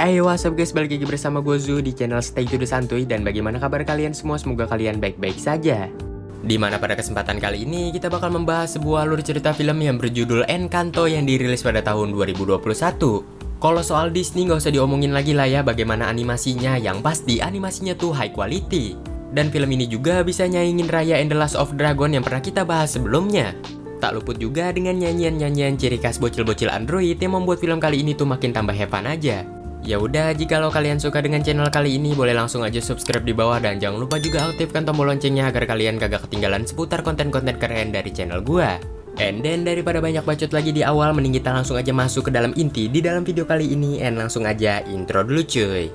Hey, what's up guys, balik lagi bersama gue Zu di channel Stay to the Santuy. Dan bagaimana kabar kalian semua? Semoga kalian baik-baik saja. Dimana pada kesempatan kali ini kita bakal membahas sebuah alur cerita film yang berjudul Encanto yang dirilis pada tahun 2021. Kalau soal Disney gak usah diomongin lagi lah ya bagaimana animasinya, yang pasti animasinya tuh high quality. Dan film ini juga bisa nyaingin Raya and the Last of Dragon yang pernah kita bahas sebelumnya. Tak luput juga dengan nyanyian-nyanyian ciri khas bocil-bocil Android yang membuat film kali ini tuh makin tambah have fun aja. Ya udah, jikalau kalian suka dengan channel kali ini boleh langsung aja subscribe di bawah dan jangan lupa juga aktifkan tombol loncengnya agar kalian kagak ketinggalan seputar konten-konten keren dari channel gua. And then daripada banyak bacot lagi di awal, mending kita langsung aja masuk ke dalam inti di dalam video kali ini. And langsung aja intro dulu cuy.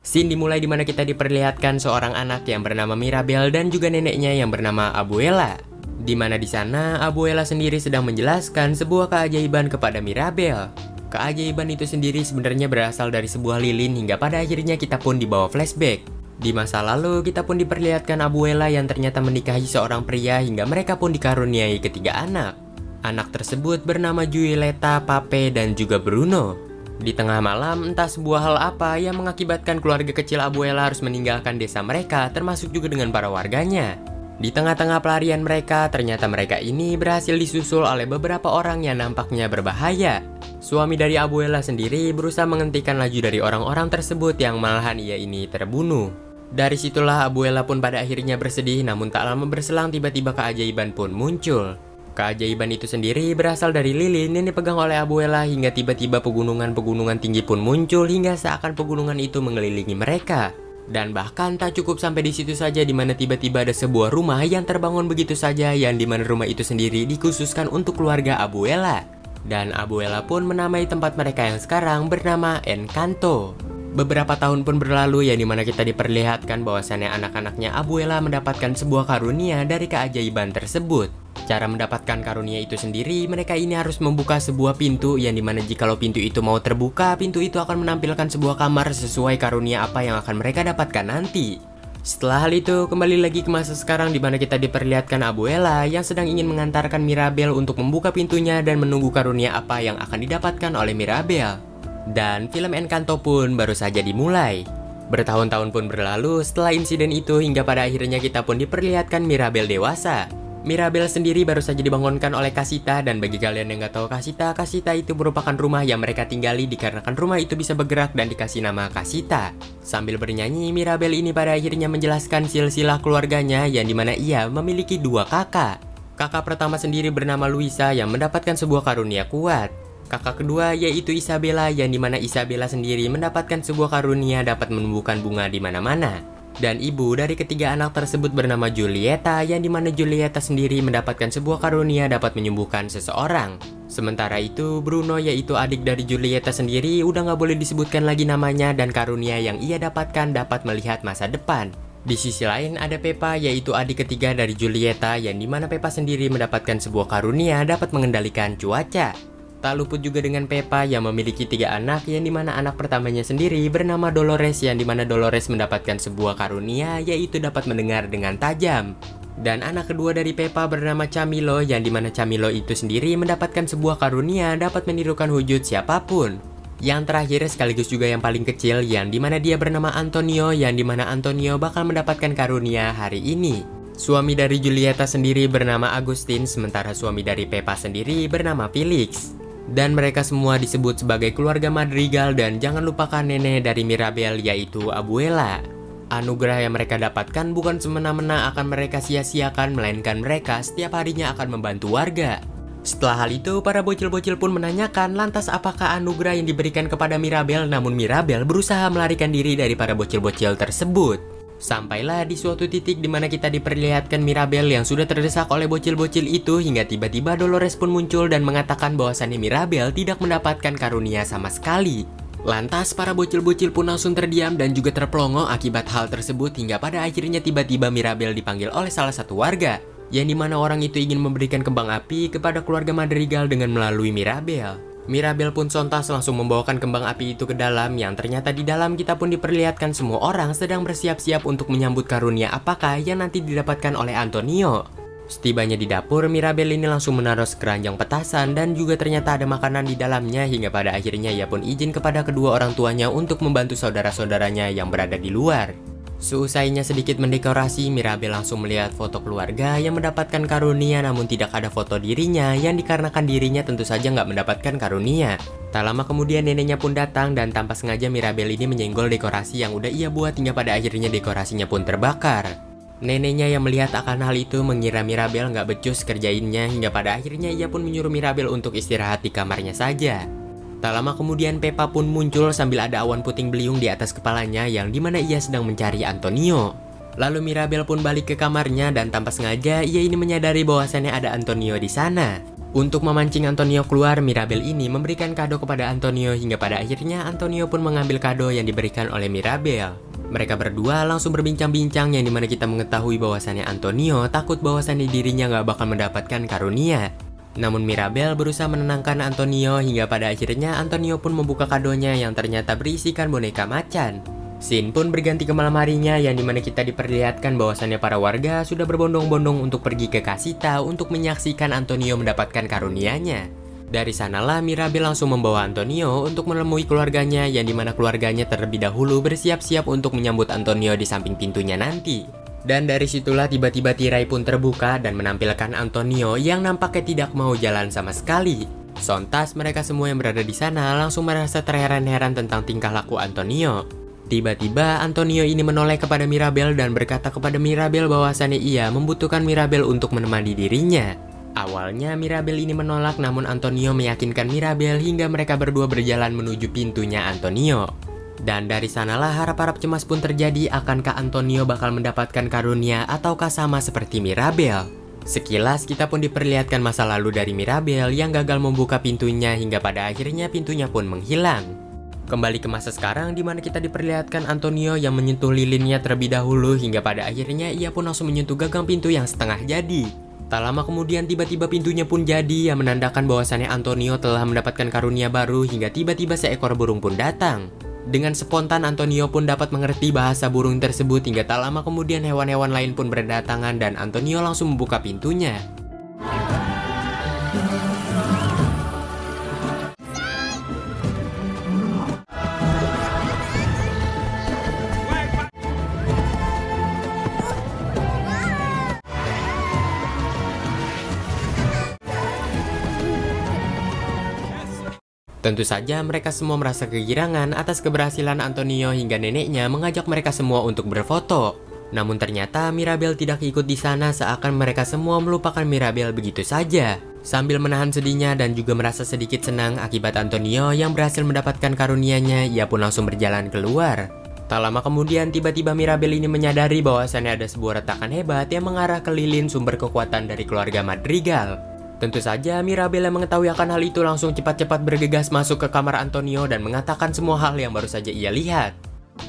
Scene dimulai dimana kita diperlihatkan seorang anak yang bernama Mirabel dan juga neneknya yang bernama Abuela. Dimana di sana Abuela sendiri sedang menjelaskan sebuah keajaiban kepada Mirabel. Keajaiban itu sendiri sebenarnya berasal dari sebuah lilin hingga pada akhirnya kita pun dibawa flashback. Di masa lalu kita pun diperlihatkan Abuela yang ternyata menikahi seorang pria hingga mereka pun dikaruniai ketiga anak. Anak tersebut bernama Julieta, Pape, dan juga Bruno. Di tengah malam, entah sebuah hal apa yang mengakibatkan keluarga kecil Abuela harus meninggalkan desa mereka, termasuk juga dengan para warganya. Di tengah-tengah pelarian mereka, ternyata mereka ini berhasil disusul oleh beberapa orang yang nampaknya berbahaya. Suami dari Abuela sendiri berusaha menghentikan laju dari orang-orang tersebut yang malahan ia ini terbunuh. Dari situlah Abuela pun pada akhirnya bersedih, namun tak lama berselang tiba-tiba keajaiban pun muncul. Keajaiban itu sendiri berasal dari lilin yang dipegang oleh Abuela hingga tiba-tiba pegunungan-pegunungan tinggi pun muncul hingga seakan pegunungan itu mengelilingi mereka. Dan bahkan tak cukup sampai di situ saja, dimana tiba-tiba ada sebuah rumah yang terbangun begitu saja, yang dimana rumah itu sendiri dikhususkan untuk keluarga Abuela. Dan Abuela pun menamai tempat mereka yang sekarang bernama Encanto. Beberapa tahun pun berlalu yang dimana kita diperlihatkan bahwasannya anak-anaknya Abuela mendapatkan sebuah karunia dari keajaiban tersebut. Cara mendapatkan karunia itu sendiri, mereka ini harus membuka sebuah pintu yang dimana jikalau pintu itu mau terbuka, pintu itu akan menampilkan sebuah kamar sesuai karunia apa yang akan mereka dapatkan nanti. Setelah hal itu, kembali lagi ke masa sekarang dimana kita diperlihatkan Abuela yang sedang ingin mengantarkan Mirabel untuk membuka pintunya dan menunggu karunia apa yang akan didapatkan oleh Mirabel. Dan film Encanto pun baru saja dimulai. Bertahun-tahun pun berlalu setelah insiden itu hingga pada akhirnya kita pun diperlihatkan Mirabel dewasa. Mirabel sendiri baru saja dibangunkan oleh Casita, dan bagi kalian yang nggak tahu Casita itu merupakan rumah yang mereka tinggali dikarenakan rumah itu bisa bergerak dan dikasih nama Casita. Sambil bernyanyi, Mirabel ini pada akhirnya menjelaskan silsilah keluarganya yang dimana ia memiliki dua kakak. Kakak pertama sendiri bernama Luisa yang mendapatkan sebuah karunia kuat. Kakak kedua yaitu Isabella yang dimana Isabella sendiri mendapatkan sebuah karunia dapat menumbuhkan bunga di mana-mana. Dan ibu dari ketiga anak tersebut bernama Julieta yang dimana Julieta sendiri mendapatkan sebuah karunia dapat menyembuhkan seseorang. Sementara itu Bruno yaitu adik dari Julieta sendiri udah nggak boleh disebutkan lagi namanya, dan karunia yang ia dapatkan dapat melihat masa depan. Di sisi lain ada Pepa yaitu adik ketiga dari Julieta yang dimana Pepa sendiri mendapatkan sebuah karunia dapat mengendalikan cuaca. Tak luput juga dengan Pepa yang memiliki tiga anak yang dimana anak pertamanya sendiri bernama Dolores yang dimana Dolores mendapatkan sebuah karunia yaitu dapat mendengar dengan tajam. Dan anak kedua dari Pepa bernama Camilo yang dimana Camilo itu sendiri mendapatkan sebuah karunia dapat menirukan wujud siapapun. Yang terakhir sekaligus juga yang paling kecil yang dimana dia bernama Antonio yang dimana Antonio bakal mendapatkan karunia hari ini. Suami dari Julieta sendiri bernama Agustin, sementara suami dari Pepa sendiri bernama Felix. Dan mereka semua disebut sebagai keluarga Madrigal, dan jangan lupakan nenek dari Mirabel yaitu Abuela. Anugerah yang mereka dapatkan bukan semena-mena akan mereka sia-siakan, melainkan mereka setiap harinya akan membantu warga. Setelah hal itu, para bocil-bocil pun menanyakan lantas apakah anugerah yang diberikan kepada Mirabel, namun Mirabel berusaha melarikan diri dari para bocil-bocil tersebut. Sampailah di suatu titik dimana kita diperlihatkan Mirabel yang sudah terdesak oleh bocil-bocil itu hingga tiba-tiba Dolores pun muncul dan mengatakan bahwasannya Mirabel tidak mendapatkan karunia sama sekali. Lantas para bocil-bocil pun langsung terdiam dan juga terpelongo akibat hal tersebut hingga pada akhirnya tiba-tiba Mirabel dipanggil oleh salah satu warga, yang dimana orang itu ingin memberikan kembang api kepada keluarga Madrigal dengan melalui Mirabel. Mirabel pun sontas langsung membawakan kembang api itu ke dalam, yang ternyata di dalam kita pun diperlihatkan semua orang sedang bersiap-siap untuk menyambut karunia apakah yang nanti didapatkan oleh Antonio. Setibanya di dapur, Mirabel ini langsung menaruh sekeranjang petasan dan juga ternyata ada makanan di dalamnya, hingga pada akhirnya ia pun izin kepada kedua orang tuanya untuk membantu saudara-saudaranya yang berada di luar. Seusainya sedikit mendekorasi, Mirabel langsung melihat foto keluarga yang mendapatkan karunia, namun tidak ada foto dirinya, yang dikarenakan dirinya tentu saja nggak mendapatkan karunia. Tak lama kemudian neneknya pun datang dan tanpa sengaja Mirabel ini menyenggol dekorasi yang udah ia buat, hingga pada akhirnya dekorasinya pun terbakar. Neneknya yang melihat akan hal itu mengira Mirabel nggak becus kerjainnya, hingga pada akhirnya ia pun menyuruh Mirabel untuk istirahat di kamarnya saja. Tak lama kemudian Peppa pun muncul sambil ada awan puting beliung di atas kepalanya, yang dimana ia sedang mencari Antonio. Lalu Mirabel pun balik ke kamarnya dan tanpa sengaja ia ini menyadari bahwasannya ada Antonio di sana. Untuk memancing Antonio keluar, Mirabel ini memberikan kado kepada Antonio, hingga pada akhirnya Antonio pun mengambil kado yang diberikan oleh Mirabel. Mereka berdua langsung berbincang-bincang, yang dimana kita mengetahui bahwasannya Antonio takut bahwasannya dirinya nggak bakal mendapatkan karunia. Namun Mirabel berusaha menenangkan Antonio, hingga pada akhirnya Antonio pun membuka kadonya yang ternyata berisikan boneka macan. Scene pun berganti ke malam harinya, yang dimana kita diperlihatkan bahwasannya para warga sudah berbondong-bondong untuk pergi ke Casita untuk menyaksikan Antonio mendapatkan karunianya. Dari sanalah Mirabel langsung membawa Antonio untuk menemui keluarganya, yang dimana keluarganya terlebih dahulu bersiap-siap untuk menyambut Antonio di samping pintunya nanti. Dan dari situlah tiba-tiba tirai pun terbuka dan menampilkan Antonio yang nampaknya tidak mau jalan sama sekali. Sontas mereka semua yang berada di sana langsung merasa terheran-heran tentang tingkah laku Antonio. Tiba-tiba Antonio ini menoleh kepada Mirabel dan berkata kepada Mirabel bahwasannya ia membutuhkan Mirabel untuk menemani dirinya. Awalnya Mirabel ini menolak, namun Antonio meyakinkan Mirabel hingga mereka berdua berjalan menuju pintunya Antonio. Dan dari sanalah harap-harap cemas pun terjadi, akankah Antonio bakal mendapatkan karunia ataukah sama seperti Mirabel. Sekilas kita pun diperlihatkan masa lalu dari Mirabel yang gagal membuka pintunya, hingga pada akhirnya pintunya pun menghilang. Kembali ke masa sekarang, di mana kita diperlihatkan Antonio yang menyentuh lilinnya terlebih dahulu, hingga pada akhirnya ia pun langsung menyentuh gagang pintu yang setengah jadi. Tak lama kemudian tiba-tiba pintunya pun jadi, yang menandakan bahwasannya Antonio telah mendapatkan karunia baru, hingga tiba-tiba seekor burung pun datang. Dengan spontan Antonio pun dapat mengerti bahasa burung tersebut, hingga tak lama kemudian hewan-hewan lain pun berdatangan dan Antonio langsung membuka pintunya. Tentu saja mereka semua merasa kegirangan atas keberhasilan Antonio, hingga neneknya mengajak mereka semua untuk berfoto. Namun ternyata Mirabel tidak ikut di sana, seakan mereka semua melupakan Mirabel begitu saja. Sambil menahan sedihnya dan juga merasa sedikit senang akibat Antonio yang berhasil mendapatkan karunianya, ia pun langsung berjalan keluar. Tak lama kemudian tiba-tiba Mirabel ini menyadari bahwasannya ada sebuah retakan hebat yang mengarah ke lilin sumber kekuatan dari keluarga Madrigal. Tentu saja Mirabel yang mengetahui akan hal itu langsung cepat-cepat bergegas masuk ke kamar Antonio dan mengatakan semua hal yang baru saja ia lihat.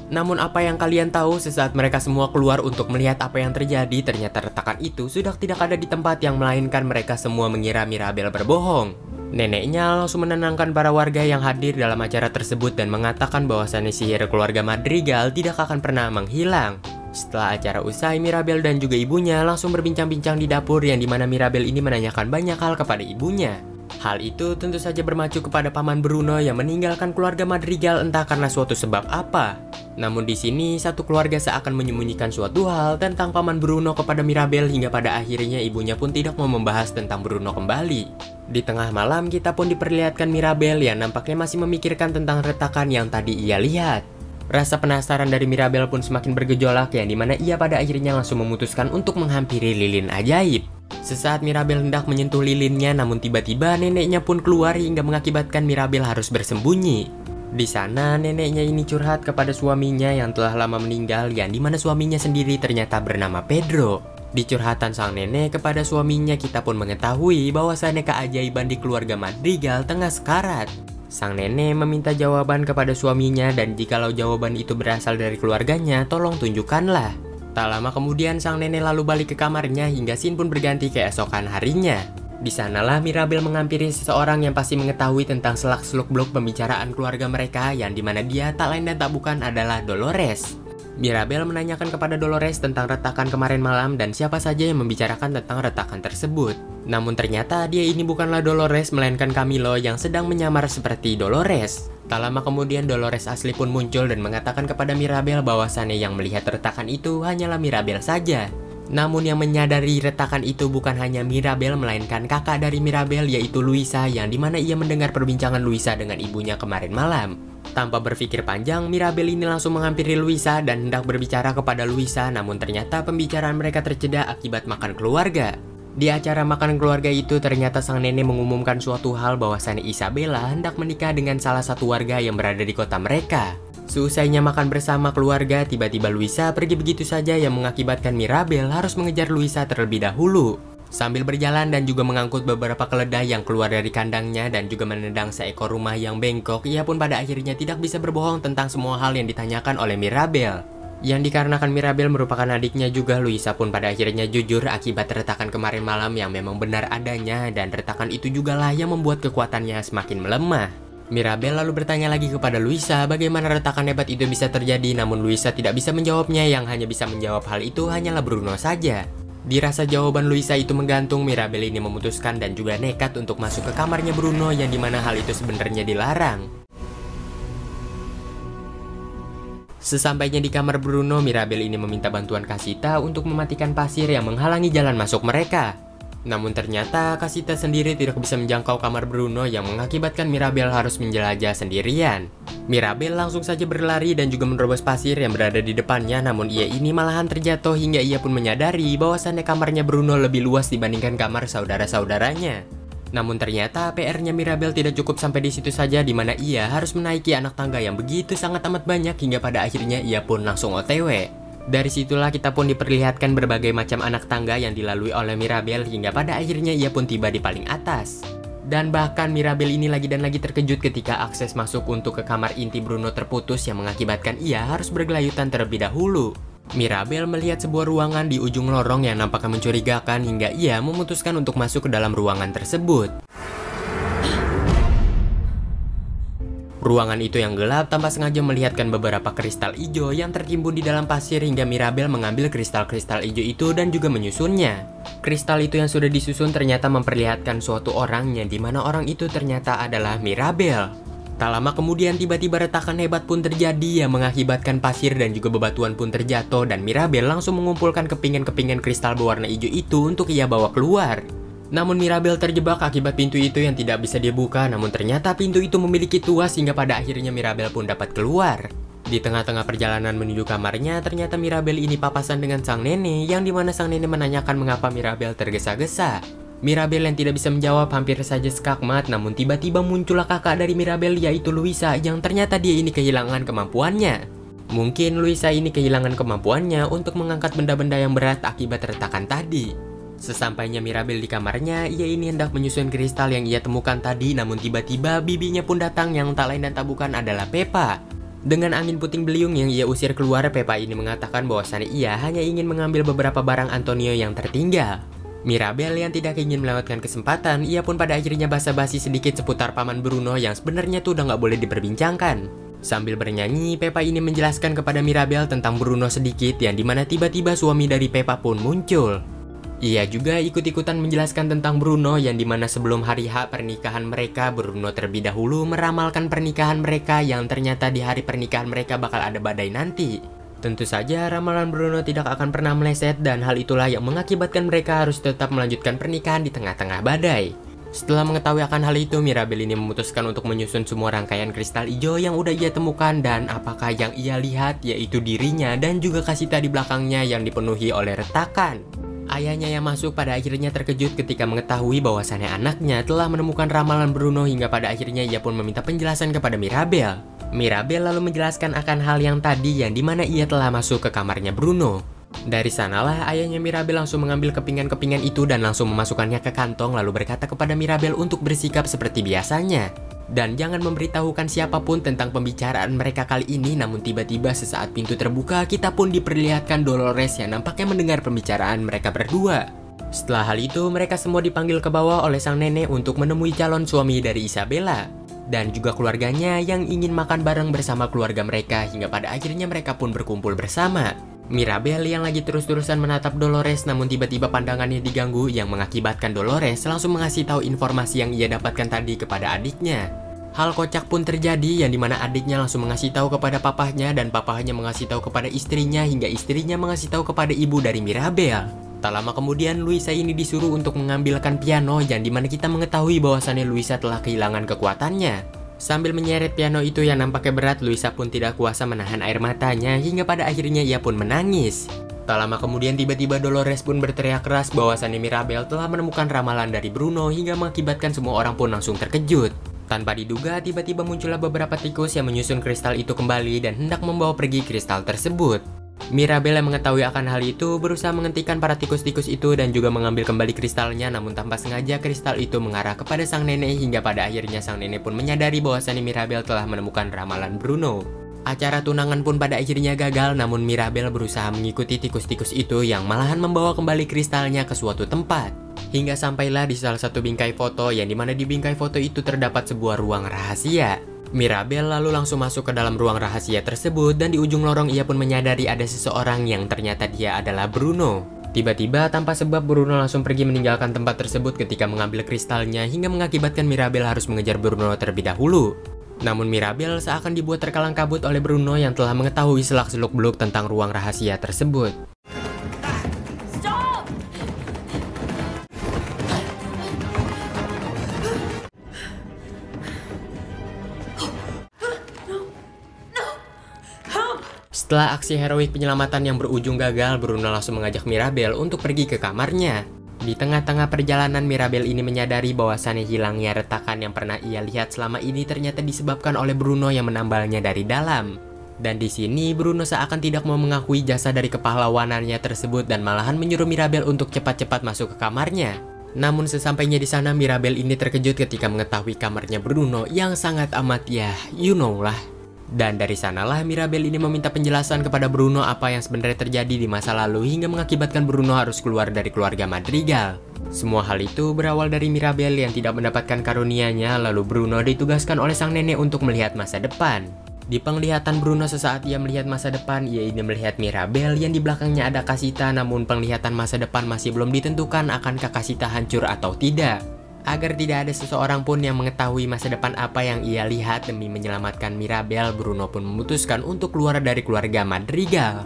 Namun apa yang kalian tahu, sesaat mereka semua keluar untuk melihat apa yang terjadi, ternyata retakan itu sudah tidak ada di tempat yang melainkan mereka semua mengira Mirabel berbohong. Neneknya langsung menenangkan para warga yang hadir dalam acara tersebut dan mengatakan bahwasannya sihir keluarga Madrigal tidak akan pernah menghilang. Setelah acara usai, Mirabel dan juga ibunya langsung berbincang-bincang di dapur, yang dimana Mirabel ini menanyakan banyak hal kepada ibunya. Hal itu tentu saja bermacu kepada paman Bruno yang meninggalkan keluarga Madrigal entah karena suatu sebab apa. Namun di sini satu keluarga seakan menyembunyikan suatu hal tentang paman Bruno kepada Mirabel, hingga pada akhirnya ibunya pun tidak mau membahas tentang Bruno kembali. Di tengah malam kita pun diperlihatkan Mirabel yang nampaknya masih memikirkan tentang retakan yang tadi ia lihat. Rasa penasaran dari Mirabel pun semakin bergejolak, yang dimana ia pada akhirnya langsung memutuskan untuk menghampiri lilin ajaib. Sesaat Mirabel hendak menyentuh lilinnya, namun tiba-tiba neneknya pun keluar hingga mengakibatkan Mirabel harus bersembunyi. Di sana neneknya ini curhat kepada suaminya yang telah lama meninggal, yang dimana suaminya sendiri ternyata bernama Pedro. Di curhatan sang nenek kepada suaminya, kita pun mengetahui bahwasannya keajaiban di keluarga Madrigal tengah sekarat. Sang nenek meminta jawaban kepada suaminya, dan jikalau jawaban itu berasal dari keluarganya, tolong tunjukkanlah. Tak lama kemudian sang nenek lalu balik ke kamarnya hingga scene pun berganti keesokan harinya. Di sanalah Mirabel menghampiri seseorang yang pasti mengetahui tentang selak-seluk-beluk pembicaraan keluarga mereka, yang dimana dia tak lain dan tak bukan adalah Dolores. Mirabel menanyakan kepada Dolores tentang retakan kemarin malam dan siapa saja yang membicarakan tentang retakan tersebut. Namun ternyata dia ini bukanlah Dolores melainkan Camilo yang sedang menyamar seperti Dolores. Tak lama kemudian Dolores asli pun muncul dan mengatakan kepada Mirabel bahwasannya yang melihat retakan itu hanyalah Mirabel saja. Namun yang menyadari retakan itu bukan hanya Mirabel melainkan kakak dari Mirabel yaitu Luisa, yang dimana ia mendengar perbincangan Luisa dengan ibunya kemarin malam. Tanpa berpikir panjang, Mirabel ini langsung menghampiri Luisa dan hendak berbicara kepada Luisa, namun ternyata pembicaraan mereka terjeda akibat makan keluarga. Di acara makan keluarga itu ternyata sang nenek mengumumkan suatu hal bahwasannya Isabella hendak menikah dengan salah satu warga yang berada di kota mereka. Seusainya makan bersama keluarga, tiba-tiba Luisa pergi begitu saja yang mengakibatkan Mirabel harus mengejar Luisa terlebih dahulu. Sambil berjalan dan juga mengangkut beberapa keledai yang keluar dari kandangnya dan juga menendang seekor rumah yang bengkok, ia pun pada akhirnya tidak bisa berbohong tentang semua hal yang ditanyakan oleh Mirabel. Yang dikarenakan Mirabel merupakan adiknya juga, Luisa pun pada akhirnya jujur akibat retakan kemarin malam yang memang benar adanya, dan retakan itu jugalah yang membuat kekuatannya semakin melemah. Mirabel lalu bertanya lagi kepada Luisa bagaimana retakan hebat itu bisa terjadi, namun Luisa tidak bisa menjawabnya. Yang hanya bisa menjawab hal itu hanyalah Bruno saja. Dirasa jawaban Luisa itu menggantung, Mirabel ini memutuskan dan juga nekat untuk masuk ke kamarnya Bruno, yang dimana hal itu sebenarnya dilarang. Sesampainya di kamar Bruno, Mirabel ini meminta bantuan Casita untuk mematikan pasir yang menghalangi jalan masuk mereka. Namun ternyata Casita sendiri tidak bisa menjangkau kamar Bruno, yang mengakibatkan Mirabel harus menjelajah sendirian. Mirabel langsung saja berlari dan juga menerobos pasir yang berada di depannya, namun ia ini malahan terjatuh hingga ia pun menyadari bahwasannya kamarnya Bruno lebih luas dibandingkan kamar saudara-saudaranya. Namun ternyata PR-nya Mirabel tidak cukup sampai di situ saja, di mana ia harus menaiki anak tangga yang begitu sangat amat banyak hingga pada akhirnya ia pun langsung OTW. Dari situlah kita pun diperlihatkan berbagai macam anak tangga yang dilalui oleh Mirabel hingga pada akhirnya ia pun tiba di paling atas. Dan bahkan Mirabel ini lagi dan lagi terkejut ketika akses masuk untuk ke kamar inti Bruno terputus, yang mengakibatkan ia harus bergelayutan terlebih dahulu. Mirabel melihat sebuah ruangan di ujung lorong yang nampaknya mencurigakan hingga ia memutuskan untuk masuk ke dalam ruangan tersebut. Ruangan itu yang gelap tanpa sengaja melihatkan beberapa kristal hijau yang tertimbun di dalam pasir hingga Mirabel mengambil kristal-kristal hijau itu dan juga menyusunnya. Kristal itu yang sudah disusun ternyata memperlihatkan suatu orang, yang dimana orang itu ternyata adalah Mirabel. Tak lama kemudian tiba-tiba retakan hebat pun terjadi yang mengakibatkan pasir dan juga bebatuan pun terjatuh, dan Mirabel langsung mengumpulkan kepingan-kepingan kristal berwarna hijau itu untuk ia bawa keluar. Namun Mirabel terjebak akibat pintu itu yang tidak bisa dia buka, namun ternyata pintu itu memiliki tuas hingga pada akhirnya Mirabel pun dapat keluar. Di tengah-tengah perjalanan menuju kamarnya, ternyata Mirabel ini papasan dengan sang nenek, yang dimana sang nenek menanyakan mengapa Mirabel tergesa-gesa. Mirabel yang tidak bisa menjawab hampir saja skakmat, namun tiba-tiba muncullah kakak dari Mirabel yaitu Luisa, yang ternyata dia ini kehilangan kemampuannya. Mungkin Luisa ini kehilangan kemampuannya untuk mengangkat benda-benda yang berat akibat retakan tadi. Sesampainya Mirabel di kamarnya, ia ini hendak menyusun kristal yang ia temukan tadi, namun tiba-tiba bibinya pun datang yang tak lain dan tak bukan adalah Pepa. Dengan angin puting beliung yang ia usir keluar, Pepa ini mengatakan bahwasannya ia hanya ingin mengambil beberapa barang Antonio yang tertinggal. Mirabel yang tidak ingin melewatkan kesempatan, ia pun pada akhirnya basa-basi sedikit seputar paman Bruno yang sebenarnya tuh udah nggak boleh diperbincangkan. Sambil bernyanyi, Pepa ini menjelaskan kepada Mirabel tentang Bruno sedikit, yang dimana tiba-tiba suami dari Pepa pun muncul. Ia juga ikut-ikutan menjelaskan tentang Bruno, yang dimana sebelum hari H pernikahan mereka, Bruno terlebih dahulu meramalkan pernikahan mereka, yang ternyata di hari pernikahan mereka bakal ada badai nanti. Tentu saja ramalan Bruno tidak akan pernah meleset, dan hal itulah yang mengakibatkan mereka harus tetap melanjutkan pernikahan di tengah-tengah badai. Setelah mengetahui akan hal itu, Mirabel ini memutuskan untuk menyusun semua rangkaian kristal hijau yang udah ia temukan, dan apakah yang ia lihat yaitu dirinya dan juga Casita di belakangnya yang dipenuhi oleh retakan. Ayahnya yang masuk pada akhirnya terkejut ketika mengetahui bahwasannya anaknya telah menemukan ramalan Bruno hingga pada akhirnya ia pun meminta penjelasan kepada Mirabel. Mirabel lalu menjelaskan akan hal yang tadi yang dimana ia telah masuk ke kamarnya Bruno. Dari sanalah ayahnya Mirabel langsung mengambil kepingan-kepingan itu dan langsung memasukkannya ke kantong lalu berkata kepada Mirabel untuk bersikap seperti biasanya. Dan jangan memberitahukan siapapun tentang pembicaraan mereka kali ini. Namun tiba-tiba sesaat pintu terbuka, kita pun diperlihatkan Dolores yang nampaknya mendengar pembicaraan mereka berdua. Setelah hal itu, mereka semua dipanggil ke bawah oleh sang nenek untuk menemui calon suami dari Isabella dan juga keluarganya yang ingin makan bareng bersama keluarga mereka, hingga pada akhirnya mereka pun berkumpul bersama. Mirabel yang lagi terus-terusan menatap Dolores, namun tiba-tiba pandangannya diganggu yang mengakibatkan Dolores langsung mengasih tahu informasi yang ia dapatkan tadi kepada adiknya. Hal kocak pun terjadi yang dimana adiknya langsung mengasih tahu kepada papahnya dan papahnya mengasih tahu kepada istrinya hingga istrinya mengasih tahu kepada ibu dari Mirabel. Tak lama kemudian Luisa ini disuruh untuk mengambilkan piano yang dimana kita mengetahui bahwasannya Luisa telah kehilangan kekuatannya. Sambil menyeret piano itu yang nampaknya berat, Luisa pun tidak kuasa menahan air matanya hingga pada akhirnya ia pun menangis. Tak lama kemudian tiba-tiba Dolores pun berteriak keras bahwasannya Mirabel telah menemukan ramalan dari Bruno hingga mengakibatkan semua orang pun langsung terkejut. Tanpa diduga, tiba-tiba muncullah beberapa tikus yang menyusun kristal itu kembali dan hendak membawa pergi kristal tersebut. Mirabel yang mengetahui akan hal itu berusaha menghentikan para tikus-tikus itu dan juga mengambil kembali kristalnya, namun tanpa sengaja kristal itu mengarah kepada sang nenek hingga pada akhirnya sang nenek pun menyadari bahwasannya Mirabel telah menemukan ramalan Bruno. Acara tunangan pun pada akhirnya gagal, namun Mirabel berusaha mengikuti tikus-tikus itu yang malahan membawa kembali kristalnya ke suatu tempat. Hingga sampailah di salah satu bingkai foto yang dimana di bingkai foto itu terdapat sebuah ruang rahasia. Mirabel lalu langsung masuk ke dalam ruang rahasia tersebut dan di ujung lorong ia pun menyadari ada seseorang yang ternyata dia adalah Bruno. Tiba-tiba tanpa sebab Bruno langsung pergi meninggalkan tempat tersebut ketika mengambil kristalnya hingga mengakibatkan Mirabel harus mengejar Bruno terlebih dahulu. Namun Mirabel seakan dibuat terkalang kabut oleh Bruno yang telah mengetahui selak-seluk-beluk tentang ruang rahasia tersebut. Setelah aksi heroik penyelamatan yang berujung gagal, Bruno langsung mengajak Mirabel untuk pergi ke kamarnya. Di tengah-tengah perjalanan, Mirabel ini menyadari bahwasannya hilangnya retakan yang pernah ia lihat selama ini ternyata disebabkan oleh Bruno yang menambalnya dari dalam. Dan di sini Bruno seakan tidak mau mengakui jasa dari kepahlawanannya tersebut dan malahan menyuruh Mirabel untuk cepat-cepat masuk ke kamarnya. Namun sesampainya di sana, Mirabel ini terkejut ketika mengetahui kamarnya Bruno yang sangat amat you know lah. Dan dari sanalah Mirabel ini meminta penjelasan kepada Bruno apa yang sebenarnya terjadi di masa lalu hingga mengakibatkan Bruno harus keluar dari keluarga Madrigal. Semua hal itu berawal dari Mirabel yang tidak mendapatkan karunia-nya, lalu Bruno ditugaskan oleh sang nenek untuk melihat masa depan. Di penglihatan Bruno sesaat ia melihat masa depan, ia ini melihat Mirabel yang di belakangnya ada Casita, namun penglihatan masa depan masih belum ditentukan akankah Casita hancur atau tidak. Agar tidak ada seseorang pun yang mengetahui masa depan apa yang ia lihat demi menyelamatkan Mirabel, Bruno pun memutuskan untuk keluar dari keluarga Madrigal.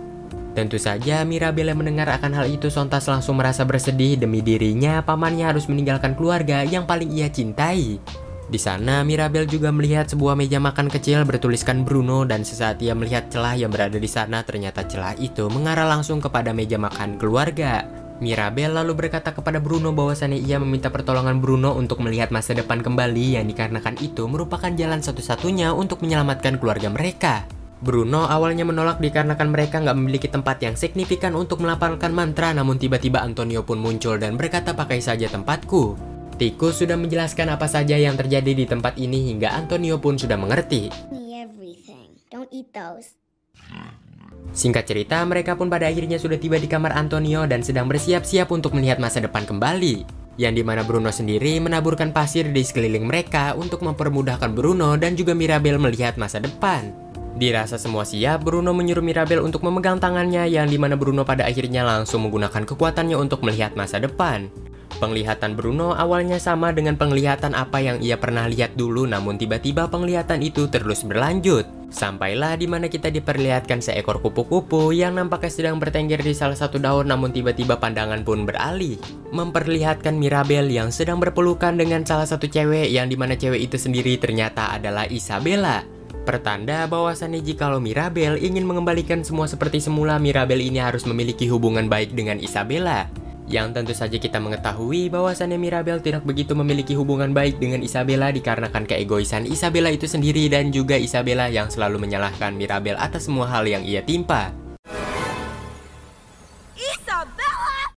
Tentu saja Mirabel yang mendengar akan hal itu sontas langsung merasa bersedih demi dirinya, pamannya harus meninggalkan keluarga yang paling ia cintai. Di sana Mirabel juga melihat sebuah meja makan kecil bertuliskan Bruno dan sesaat ia melihat celah yang berada di sana ternyata celah itu mengarah langsung kepada meja makan keluarga. Mirabel lalu berkata kepada Bruno bahwasannya ia meminta pertolongan Bruno untuk melihat masa depan kembali yang dikarenakan itu merupakan jalan satu-satunya untuk menyelamatkan keluarga mereka. Bruno awalnya menolak dikarenakan mereka nggak memiliki tempat yang signifikan untuk melafalkan mantra, namun tiba-tiba Antonio pun muncul dan berkata pakai saja tempatku. Tikus sudah menjelaskan apa saja yang terjadi di tempat ini hingga Antonio pun sudah mengerti. Singkat cerita, mereka pun pada akhirnya sudah tiba di kamar Antonio dan sedang bersiap-siap untuk melihat masa depan kembali. Yang dimana Bruno sendiri menaburkan pasir di sekeliling mereka untuk mempermudahkan Bruno dan juga Mirabel melihat masa depan. Dirasa semua siap, Bruno menyuruh Mirabel untuk memegang tangannya yang dimana Bruno pada akhirnya langsung menggunakan kekuatannya untuk melihat masa depan. Penglihatan Bruno awalnya sama dengan penglihatan apa yang ia pernah lihat dulu, namun tiba-tiba penglihatan itu terus berlanjut. Sampailah di mana kita diperlihatkan seekor kupu-kupu yang nampaknya sedang bertengger di salah satu daun, namun tiba-tiba pandangan pun beralih. Memperlihatkan Mirabel yang sedang berpelukan dengan salah satu cewek yang dimana cewek itu sendiri ternyata adalah Isabella. Pertanda bahwasannya jikalau Mirabel ingin mengembalikan semua seperti semula, Mirabel ini harus memiliki hubungan baik dengan Isabella. Yang tentu saja kita mengetahui bahwasannya Mirabel tidak begitu memiliki hubungan baik dengan Isabella dikarenakan keegoisan Isabella itu sendiri dan juga Isabella yang selalu menyalahkan Mirabel atas semua hal yang ia timpa.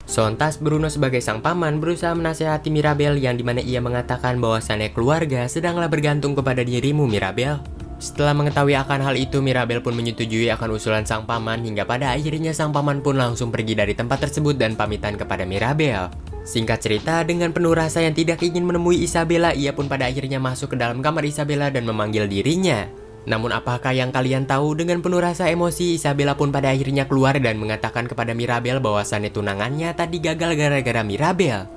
Sontas Bruno sebagai sang paman berusaha menasihati Mirabel yang dimana ia mengatakan bahwasannya keluarga sedanglah bergantung kepada dirimu Mirabel. Setelah mengetahui akan hal itu, Mirabel pun menyetujui akan usulan sang paman hingga pada akhirnya sang paman pun langsung pergi dari tempat tersebut dan pamitan kepada Mirabel. Singkat cerita, dengan penuh rasa yang tidak ingin menemui Isabella, ia pun pada akhirnya masuk ke dalam kamar Isabella dan memanggil dirinya. Namun apakah yang kalian tahu, dengan penuh rasa emosi, Isabella pun pada akhirnya keluar dan mengatakan kepada Mirabel bahwasannya tunangannya tadi gagal gara-gara Mirabel.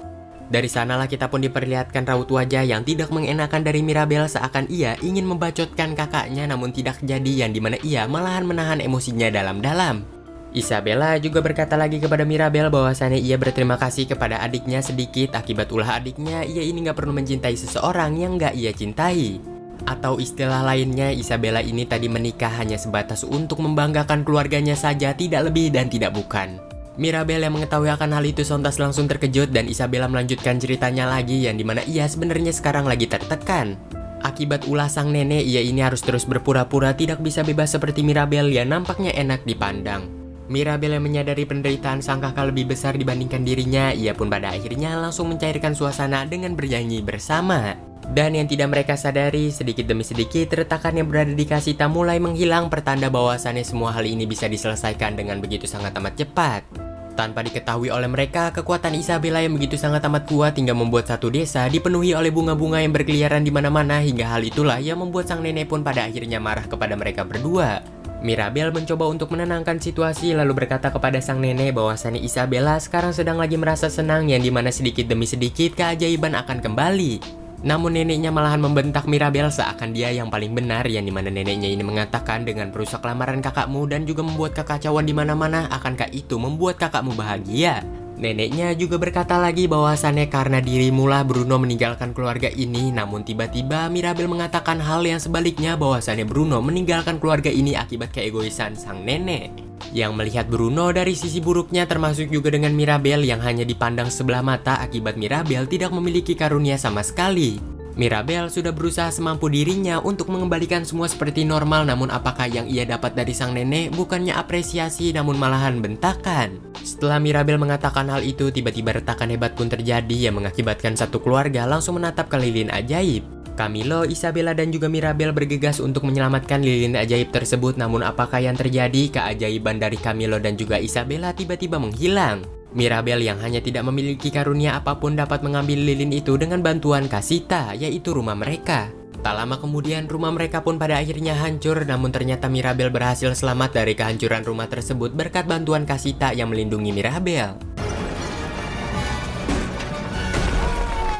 Dari sanalah kita pun diperlihatkan raut wajah yang tidak mengenakan dari Mirabel, seakan ia ingin membacotkan kakaknya namun tidak jadi, yang dimana ia malahan menahan emosinya dalam-dalam. Isabella juga berkata lagi kepada Mirabel bahwasannya ia berterima kasih kepada adiknya sedikit, akibat ulah adiknya ia ini gak perlu mencintai seseorang yang gak ia cintai. Atau istilah lainnya, Isabella ini tadi menikah hanya sebatas untuk membanggakan keluarganya saja, tidak lebih dan tidak bukan. Mirabel yang mengetahui akan hal itu sontas langsung terkejut dan Isabella melanjutkan ceritanya lagi, yang dimana ia sebenarnya sekarang lagi tertekan. Akibat ulah sang nenek, ia ini harus terus berpura-pura tidak bisa bebas seperti Mirabel yang nampaknya enak dipandang. Mirabel yang menyadari penderitaan sang kakak lebih besar dibandingkan dirinya, ia pun pada akhirnya langsung mencairkan suasana dengan bernyanyi bersama. Dan yang tidak mereka sadari, sedikit demi sedikit retakan yang berada di Casita mulai menghilang, pertanda bahwasannya semua hal ini bisa diselesaikan dengan begitu sangat amat cepat. Tanpa diketahui oleh mereka, kekuatan Isabella yang begitu sangat amat kuat hingga membuat satu desa dipenuhi oleh bunga-bunga yang berkeliaran di mana-mana, hingga hal itulah yang membuat sang nenek pun pada akhirnya marah kepada mereka berdua. Mirabel mencoba untuk menenangkan situasi lalu berkata kepada sang nenek bahwasannya Isabella sekarang sedang lagi merasa senang, yang dimana sedikit demi sedikit keajaiban akan kembali. Namun neneknya malahan membentak Mirabel seakan dia yang paling benar, yang dimana neneknya ini mengatakan dengan merusak lamaran kakakmu dan juga membuat kekacauan di mana-mana, akankah itu membuat kakakmu bahagia? Neneknya juga berkata lagi bahwasannya karena dirimulah Bruno meninggalkan keluarga ini, namun tiba-tiba Mirabel mengatakan hal yang sebaliknya bahwasannya Bruno meninggalkan keluarga ini akibat keegoisan sang nenek. Yang melihat Bruno dari sisi buruknya termasuk juga dengan Mirabel yang hanya dipandang sebelah mata akibat Mirabel tidak memiliki karunia sama sekali. Mirabel sudah berusaha semampu dirinya untuk mengembalikan semua seperti normal, namun apakah yang ia dapat dari sang nenek bukannya apresiasi namun malahan bentakan. Setelah Mirabel mengatakan hal itu, tiba-tiba retakan hebat pun terjadi yang mengakibatkan satu keluarga langsung menatap ke lilin ajaib. Camilo, Isabella dan juga Mirabel bergegas untuk menyelamatkan lilin ajaib tersebut, namun apakah yang terjadi? Keajaiban dari Camilo dan juga Isabella tiba-tiba menghilang. Mirabel yang hanya tidak memiliki karunia apapun dapat mengambil lilin itu dengan bantuan Casita, yaitu rumah mereka. Tak lama kemudian rumah mereka pun pada akhirnya hancur, namun ternyata Mirabel berhasil selamat dari kehancuran rumah tersebut berkat bantuan Casita yang melindungi Mirabel.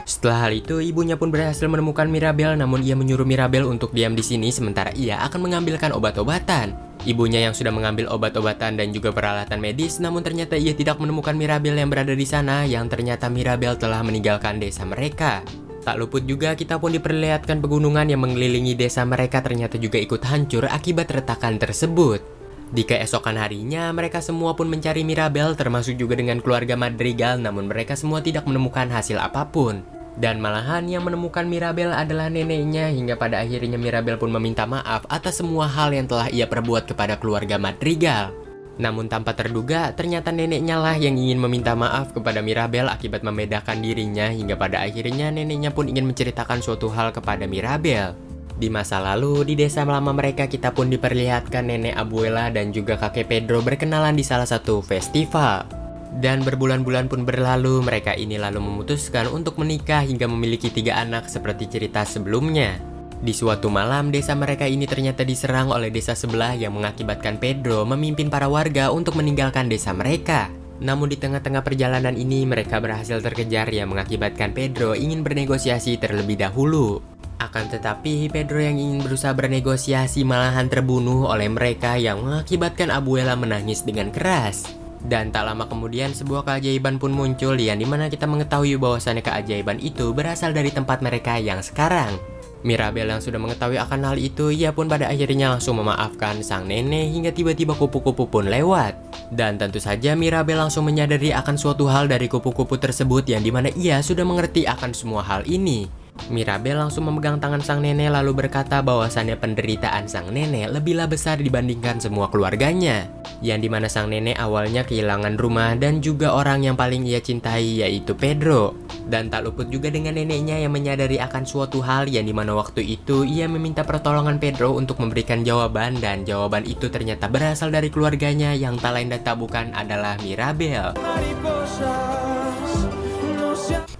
Setelah hal itu, ibunya pun berhasil menemukan Mirabel, namun ia menyuruh Mirabel untuk diam di sini sementara ia akan mengambilkan obat-obatan. Ibunya yang sudah mengambil obat-obatan dan juga peralatan medis, namun ternyata ia tidak menemukan Mirabel yang berada di sana, yang ternyata Mirabel telah meninggalkan desa mereka. Tak luput juga kita pun diperlihatkan pegunungan yang mengelilingi desa mereka ternyata juga ikut hancur akibat retakan tersebut. Di keesokan harinya, mereka semua pun mencari Mirabel termasuk juga dengan keluarga Madrigal, namun mereka semua tidak menemukan hasil apapun. Dan malahan yang menemukan Mirabel adalah neneknya, hingga pada akhirnya Mirabel pun meminta maaf atas semua hal yang telah ia perbuat kepada keluarga Madrigal. Namun tanpa terduga, ternyata neneknya lah yang ingin meminta maaf kepada Mirabel akibat membedakan dirinya, hingga pada akhirnya neneknya pun ingin menceritakan suatu hal kepada Mirabel. Di masa lalu, di desa lama mereka kita pun diperlihatkan nenek Abuela dan juga kakek Pedro berkenalan di salah satu festival. Dan berbulan-bulan pun berlalu, mereka ini lalu memutuskan untuk menikah hingga memiliki 3 anak seperti cerita sebelumnya. Di suatu malam, desa mereka ini ternyata diserang oleh desa sebelah yang mengakibatkan Pedro memimpin para warga untuk meninggalkan desa mereka. Namun di tengah-tengah perjalanan ini, mereka berhasil terkejar yang mengakibatkan Pedro ingin bernegosiasi terlebih dahulu. Akan tetapi, Pedro yang ingin berusaha bernegosiasi malahan terbunuh oleh mereka yang mengakibatkan Abuela menangis dengan keras. Dan tak lama kemudian sebuah keajaiban pun muncul yang dimana kita mengetahui bahwasannya keajaiban itu berasal dari tempat mereka yang sekarang. Mirabel yang sudah mengetahui akan hal itu, ia pun pada akhirnya langsung memaafkan sang nenek hingga tiba-tiba kupu-kupu pun lewat. Dan tentu saja Mirabel langsung menyadari akan suatu hal dari kupu-kupu tersebut yang dimana ia sudah mengerti akan semua hal ini. Mirabel langsung memegang tangan sang nenek lalu berkata bahwasannya penderitaan sang nenek lebihlah besar dibandingkan semua keluarganya. Yang dimana sang nenek awalnya kehilangan rumah dan juga orang yang paling ia cintai yaitu Pedro. Dan tak luput juga dengan neneknya yang menyadari akan suatu hal yang dimana waktu itu ia meminta pertolongan Pedro untuk memberikan jawaban, dan jawaban itu ternyata berasal dari keluarganya yang tak lain dan tak bukan adalah Mirabel.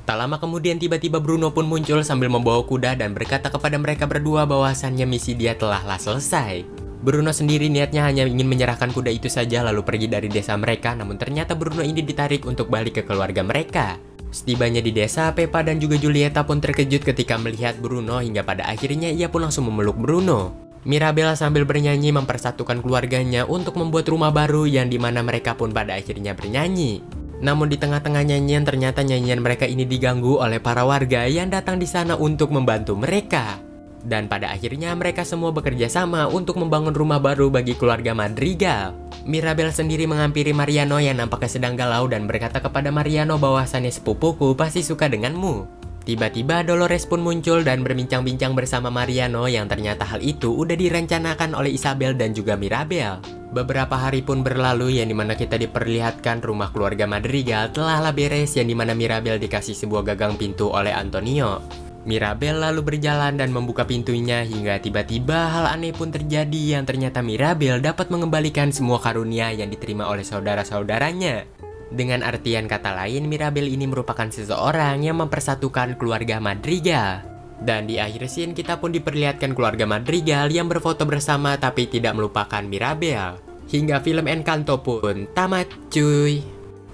Tak lama kemudian tiba-tiba Bruno pun muncul sambil membawa kuda dan berkata kepada mereka berdua bahwasannya misi dia telahlah selesai. Bruno sendiri niatnya hanya ingin menyerahkan kuda itu saja lalu pergi dari desa mereka, namun ternyata Bruno ini ditarik untuk balik ke keluarga mereka. Setibanya di desa, Peppa dan juga Julieta pun terkejut ketika melihat Bruno hingga pada akhirnya ia pun langsung memeluk Bruno. Mirabel sambil bernyanyi mempersatukan keluarganya untuk membuat rumah baru yang dimana mereka pun pada akhirnya bernyanyi. Namun di tengah-tengah nyanyian ternyata nyanyian mereka ini diganggu oleh para warga yang datang di sana untuk membantu mereka. Dan pada akhirnya mereka semua bekerja sama untuk membangun rumah baru bagi keluarga Madrigal. Mirabel sendiri menghampiri Mariano yang nampaknya sedang galau dan berkata kepada Mariano bahwasannya sepupuku pasti suka denganmu. Tiba-tiba Dolores pun muncul dan berbincang-bincang bersama Mariano yang ternyata hal itu udah direncanakan oleh Isabel dan juga Mirabel. Beberapa hari pun berlalu yang dimana kita diperlihatkan rumah keluarga Madrigal telahlah beres yang dimana Mirabel dikasih sebuah gagang pintu oleh Antonio. Mirabel lalu berjalan dan membuka pintunya hingga tiba-tiba hal aneh pun terjadi yang ternyata Mirabel dapat mengembalikan semua karunia yang diterima oleh saudara-saudaranya. Dengan artian kata lain, Mirabel ini merupakan seseorang yang mempersatukan keluarga Madrigal. Dan di akhir scene kita pun diperlihatkan keluarga Madrigal yang berfoto bersama tapi tidak melupakan Mirabel. Hingga film Encanto pun tamat cuy.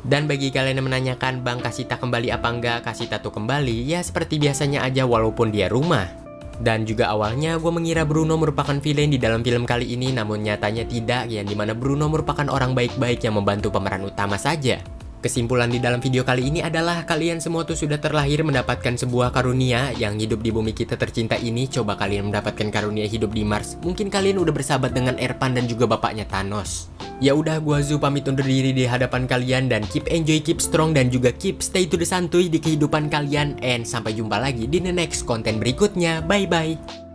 Dan bagi kalian yang menanyakan Bang Casita kembali apa enggak, Casita tuh kembali ya seperti biasanya aja walaupun dia rumah. Dan juga awalnya gue mengira Bruno merupakan villain di dalam film kali ini, namun nyatanya tidak, yang dimana Bruno merupakan orang baik-baik yang membantu pemeran utama saja. Kesimpulan di dalam video kali ini adalah kalian semua tuh sudah terlahir mendapatkan sebuah karunia yang hidup di bumi kita tercinta ini. Coba kalian mendapatkan karunia hidup di Mars, mungkin kalian udah bersahabat dengan Erpan dan juga bapaknya Thanos. Ya udah, gua Zu pamit undur diri di hadapan kalian dan keep enjoy, keep strong dan juga keep stay to the santuy di kehidupan kalian, and sampai jumpa lagi di the next konten berikutnya. Bye bye.